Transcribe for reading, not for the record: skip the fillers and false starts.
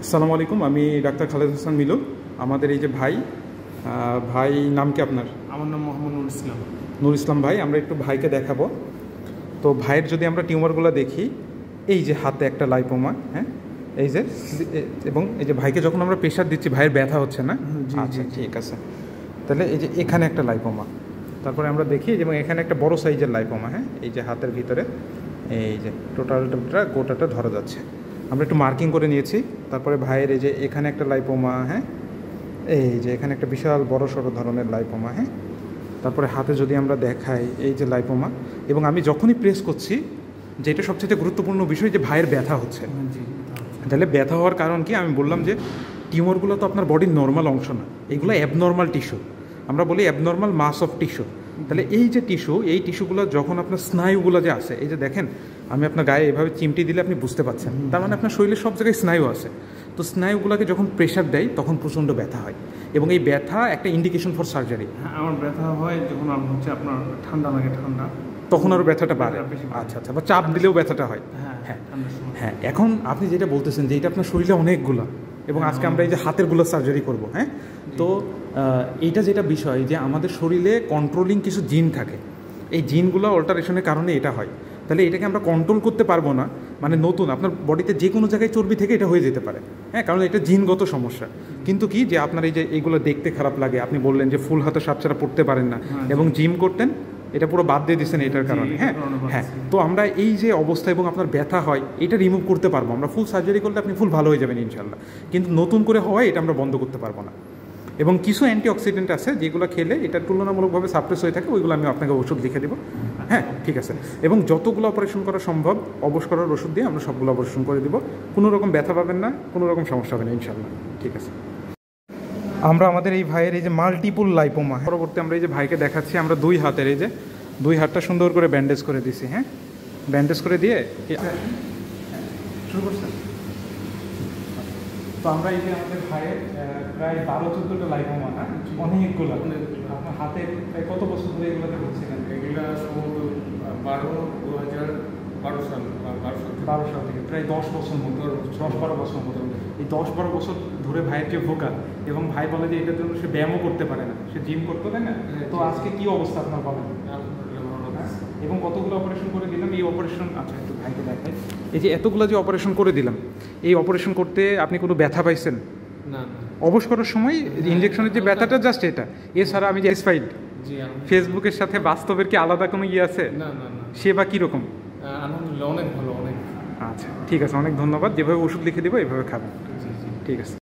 আসসালামু আলাইকুম, আমি ডাক্তার খালেদ হাসান মিলু। আমাদের এই যে ভাই নাম কি আপনার? আমার নাম মোহাম্মদ নুর ইসলাম। নুর ইসলাম ভাই, আমরা একটু ভাইকে দেখাবো। তো ভাইয়ের যদি আমরা টিউমারগুলো দেখি, এই যে হাতে একটা লাইপোমা, হ্যাঁ এই যে, এবং এই যে ভাইকে যখন আমরা প্রেশার দিচ্ছি ভাইয়ের ব্যথা হচ্ছে না? আচ্ছা ঠিক আছে। তাহলে এই যে এখানে একটা লাইপোমা, তারপরে আমরা দেখি এবং এখানে একটা বড় সাইজের লাইপোমা, হ্যাঁ এই যে হাতের ভিতরে এই যে টোটালটা গোটাটা ধরা যাচ্ছে। আমরা একটু মার্কিং করে নিয়েছি। তারপরে ভাইয়ের এই যে এখানে একটা লাইপোমা, হ্যাঁ এই যে এখানে একটা বিশাল বড় সড়ো ধরনের লাইপোমা, হ্যাঁ তারপরে হাতে যদি আমরা দেখাই এই যে লাইপোমা, এবং আমি যখনই প্রেস করছি, যেটা সবচেয়ে গুরুত্বপূর্ণ বিষয় যে ভাইয়ের ব্যথা হচ্ছে। তাহলে ব্যথা হওয়ার কারণ কি? আমি বললাম যে টিউমারগুলো তো আপনার বডির নর্মাল অংশ না, এগুলো অ্যাবনর্মাল টিস্যু। আমরা বলি অ্যাবনর্মাল মাস অফ টিস্যু। তাহলে এই যে টিস্যু, এই টিস্যুগুলো যখন আপনার স্নায়ুগুলো যে আছে, এই যে দেখেন আমি আপনার গায়ে এভাবে চিমটি দিলে আপনি বুঝতে পারছেন, তার মানে আপনার শরীরের সব জায়গায় স্নায়ু আছে। তো স্নায়ুগুলোকে যখন প্রেশার দেয় তখন প্রচণ্ড ব্যথা হয়, এবং এই ব্যথা একটা ইন্ডিকেশন ফর সার্জারি। হ্যাঁ, আমার ব্যথা হয় যখন আপনার ঠান্ডা লাগে, তখন আরও ব্যথাটা বাড়ে। আচ্ছা আচ্ছা, বা চাপ দিলেও ব্যথাটা হয়। হ্যাঁ হ্যাঁ, এখন আপনি যেটা বলতেছেন যে এটা আপনার শরীরে অনেকগুলো, এবং আজকে আমরা এই যে হাতেরগুলো সার্জারি করব, হ্যাঁ তো এইটা যেটা বিষয় যে আমাদের শরীরে কন্ট্রোলিং কিছু জিন থাকে, এই জিনগুলো অল্টারেশনের কারণে এটা হয়। তাহলে এটাকে আমরা কন্ট্রোল করতে পারবো না, মানে নতুন আপনার বডিতে যে কোনো জায়গায় চর্বি থেকে এটা হয়ে যেতে পারে, হ্যাঁ কারণ এটা জিনগত সমস্যা। কিন্তু কি যে আপনার এই যে এইগুলো দেখতে খারাপ লাগে, আপনি বললেন যে ফুল হাতে সাপ ছাড়া পড়তে পারেন না, এবং জিম করতেন, এটা পুরো বাদ দিয়ে দিচ্ছেন এটার কারণে। হ্যাঁ তো আমরা এই যে অবস্থা এবং আপনার ব্যথা হয়, এটা রিমুভ করতে পারবো আমরা। ফুল সার্জারি করলে আপনি ফুল ভালো হয়ে যাবেন ইনশাল্লাহ, কিন্তু নতুন করে হওয়ায় এটা আমরা বন্ধ করতে পারবো না। এবং কিছু অ্যান্টিঅক্সিডেন্ট আছে যেগুলো খেলে এটা তুলনামূলকভাবে সাপ্রেস হয়ে থাকে, ওইগুলো আমি আপনাকে ওষুধ লিখে দেবো। হ্যাঁ ঠিক আছে, এবং যতগুলো অপারেশন করা সম্ভব অবশ করার ওষুধ দিয়ে আমরা সবগুলো অপারেশন করে দিব। কোনো রকম ব্যথা পাবেন না, কোনো রকম সমস্যা হবে না ইনশাল্লাহ। ঠিক আছে, আমরা আমাদের এই ভাইয়ের এই যে মাল্টিপুল লাইপোমা, পরবর্তী আমরা এই যে ভাইকে দেখাচ্ছি, আমরা দুই হাতের এই যে দুই হাতটা সুন্দর করে ব্যান্ডেজ করে দিছি। হ্যাঁ ব্যান্ডেজ করে দিয়ে শুরু করছেন। তো আমরা এই যে আমাদের ভাইয়ের প্রায় 12-14টা লাইপোমা, না অনেকগুলো। আপনার হাতে প্রায় কত বছর ধরে এগুলোতে হচ্ছিলেন? এগুলো সম্ভবত 2012 সাল 12 সাল থেকে প্রায় 10 বছর মতো, 10-12 বছর মতো। এই 10-12 বছর ধরে ভাইয়ের যে ভোকাল, এবং ভাই বলে যে এটার জন্য সে ব্যায়ামও করতে পারে না, সে জিম করতে পারে না। তো আজকে কি অবস্থা আপনার বলেন? এবং কতগুলো অপারেশন করে দিলাম এই অপারেশন। আচ্ছা একটু ভাইকে দেখাই, এই যে এতগুলো যে অপারেশন করে দিলাম, এই অপারেশন করতে আপনি কোনো ব্যথা পাইছেন? না। অবশ করার সময় ইঞ্জেকশনের যে ব্যথাটা জাস্ট এটা, এছাড়া আমি স্যাটিসফাইড। ফেসবুকের সাথে বাস্তবের কি আলাদা কোনো ইয়ে আছে? না। সে বা কীরকম? আলহামদুলিল্লাহ অনেক ভালো, অনেক। আচ্ছা ঠিক আছে, অনেক ধন্যবাদ। যেভাবে ওষুধ লিখে দেবো এভাবে খাবেন। ঠিক আছে।